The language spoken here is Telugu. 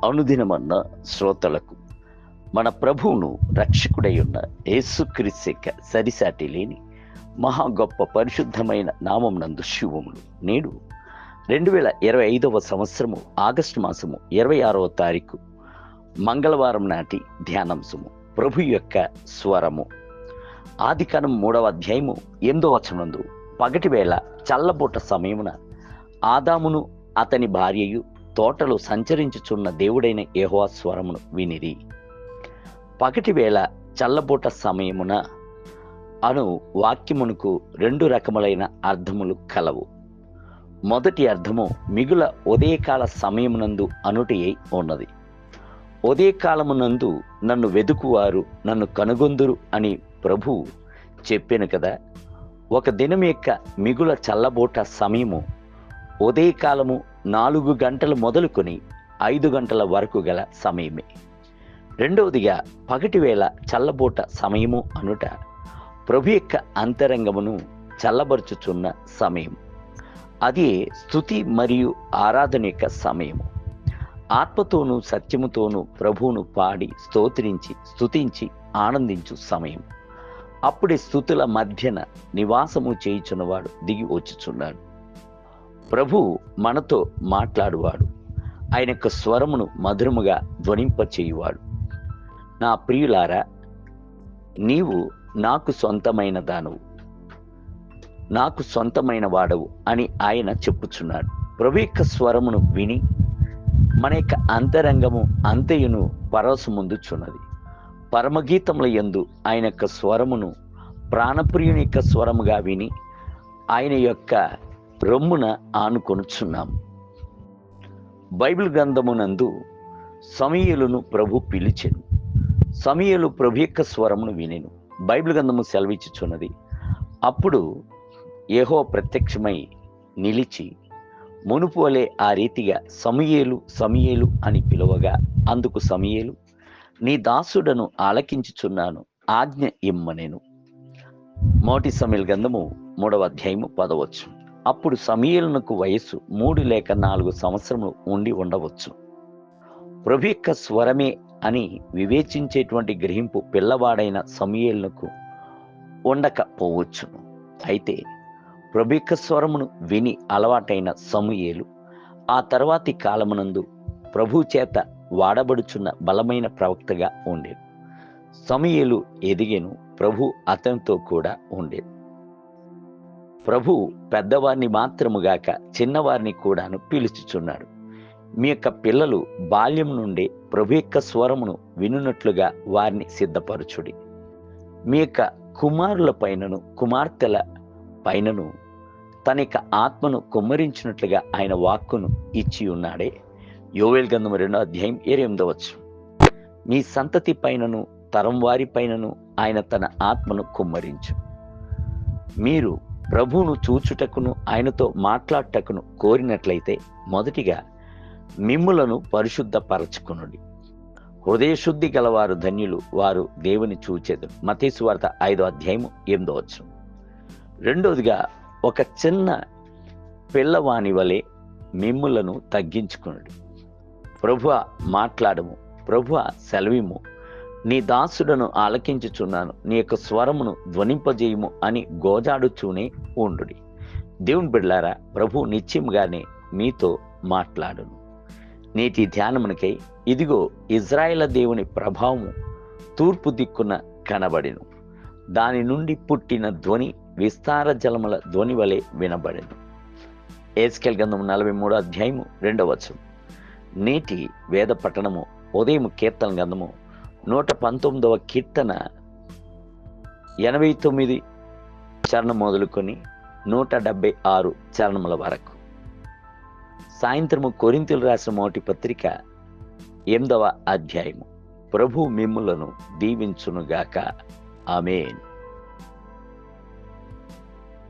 అనుదినమన్న శ్రోతలకు మన ప్రభువును రక్షకుడై ఉన్న యేసుక్రీస్తు సరిసాటి లేని మహా గొప్ప పరిశుద్ధమైన నామం నందు శుభములు. నేడు 2025 సంవత్సరము ఆగస్టు మాసము 26వ తారీఖు మంగళవారం నాటి ధ్యానాంశము ప్రభు యొక్క స్వరము. ఆదికాండం 3వ అధ్యాయము 8వ వచనమందు పగటి వేళ చల్లబూట సమయమున ఆదామును అతని భార్యయు తోటలో సంచరించుచున్న దేవుడైన యెహోవా స్వరమును వినిరి. పగటి వేళ చల్లబూట సమయమున అను వాక్యమునకు 2 రకములైన అర్థములు కలవు. మొదటి అర్థము మిగుల ఉదయకాల సమయమునందు అనుటయై ఉన్నది. ఉదయకాలమునందు నన్ను వెదుకువారు నన్ను కనుగొందురు అని ప్రభువు చెప్పాను కదా. ఒక దినం యొక్క మిగుల చల్లబూట సమయము ఉదయకాలము 4 గంటలు మొదలుకొని 5 గంటల వరకు గల సమయమే. రెండవదిగా పగటి వేళ చల్లబూట సమయము అనుట ప్రభు యొక్క అంతరంగమును చల్లబరుచుచున్న సమయం. అది స్తుతి మరియు ఆరాధన యొక్క సమయము. ఆత్మతోనూ సత్యముతోనూ ప్రభువును పాడి స్తుతించి ఆనందించు సమయం. అప్పుడే స్తుతుల మధ్యన నివాసము చేయుచున్నవాడు దిగి వచ్చుచున్నాడు. ప్రభు మనతో మాట్లాడువాడు. ఆయన యొక్క స్వరమును మధురముగా ధ్వనింపచేయువాడు. నా ప్రియులారా, నీవు నాకు సొంతమైన దానవు, నాకు సొంతమైన వాడవు అని ఆయన చెప్పుచున్నాడు. ప్రభు యొక్క స్వరమును విని మన యొక్క అంతరంగము అంతయును పరవశముందుచున్నది. పరమగీతముల యందు ఆయన యొక్క స్వరమును ప్రాణప్రియుని యొక్క స్వరముగా విని ఆయన యొక్క రొమ్మున ఆనుకొనుచున్నాము. బైబిల్ గ్రంథమునందు సమూయేలును ప్రభు పిలిచెను. సమూయేలు ప్రభు యొక్క స్వరమును వినెను. బైబిల్ గ్రంథము సెలవిచ్చుచున్నది, అప్పుడు యెహోవా ప్రత్యక్షమై నిలిచి మునుపు వలె ఆ రీతిగా సమూయేలు సమూయేలు అని పిలువగా, అందుకు సమూయేలు, నీ దాసుడను ఆలకించుచున్నాను, ఆజ్ఞ ఇమ్మనెను. మొదటి సమూయేలు గ్రంథము 3వ అధ్యాయము 10వ వచనం. అప్పుడు సమూయేలునకు వయస్సు 3 లేక 4 సంవత్సరములు ఉండి ఉండవచ్చు. ప్రభు యొక్క స్వరమే అని వివేచించేటువంటి గ్రహింపు పిల్లవాడైన సమూయేలునకు ఉండకపోవచ్చును. అయితే ప్రభు యొక్క స్వరమును విని అలవాటైన సమూయేలు ఆ తర్వాతి కాలమునందు ప్రభు చేత వాడబడుచున్న బలమైన ప్రవక్తగా ఉండేది. సమూయేలు ఎదిగెను, ప్రభు అతనితో కూడా ఉండేది. ప్రభు పెద్దవారిని మాత్రముగాక చిన్నవారిని కూడాను పిలుచుచున్నాడు. మీ యొక్క పిల్లలు బాల్యం నుండే ప్రభు యొక్క స్వరమును వినున్నట్లుగా వారిని సిద్ధపరచుడి. మీ యొక్క కుమారుల పైనను కుమార్తెల పైనను తన యొక్క ఆత్మను కుమ్మరించినట్లుగా ఆయన వాక్కును ఇచ్చి ఉన్నాడే. యోవేలు గ్రంథము 2వ అధ్యాయం 28వ వచనం. మీ సంతతి పైనను తరం వారి పైనను ఆయన తన ఆత్మను కుమ్మరించు. మీరు ప్రభువును చూచుటకును ఆయనతో మాట్లాడటకును కోరినట్లయితే మొదటిగా మిమ్ములను పరిశుద్ధపరచుకొనుడి. హృదయశుద్ధి గలవారు ధన్యులు, వారు దేవుని చూచెదరు. మత్తయి సువార్త 5వ అధ్యాయము 8వ వచనం. రెండవదిగా, ఒక చిన్న పిల్లవాని వలె మిమ్ములను తగ్గించుకొనుడి. ప్రభువా మాట్లాడము, ప్రభువా సెలవిము, నీ దాసుడను ఆలకించుచున్నాను, నీ యొక్క స్వరమును ధ్వనింపజేయము అని గోజాడుచూనే ఉండుడి. దేవుని బిడ్డలారా, ప్రభు నిత్యముగానే మీతో మాట్లాడును. నేటి ధ్యానమునకై ఇదిగో ఇజ్రాయేలు దేవుని ప్రభావము తూర్పు దిక్కున కనబడెను. దాని నుండి పుట్టిన ధ్వని విస్తార జలముల ధ్వని వలె వినబడెను. ఎహెజ్కేలు గ్రంథము 43వ అధ్యాయము 2వ వచనం. నేటి వేద పట్టణము ఉదయం కీర్తన గ్రంథము 119వ కీర్తన 89 చరణం మొదలుకొని 176 చరణముల వరకు. సాయంత్రము కొరింథీయులకు రాసిన మొదటి పత్రిక 8వ అధ్యాయము. ప్రభు మిమ్ములను దీవించునుగాక. ఆమేన్.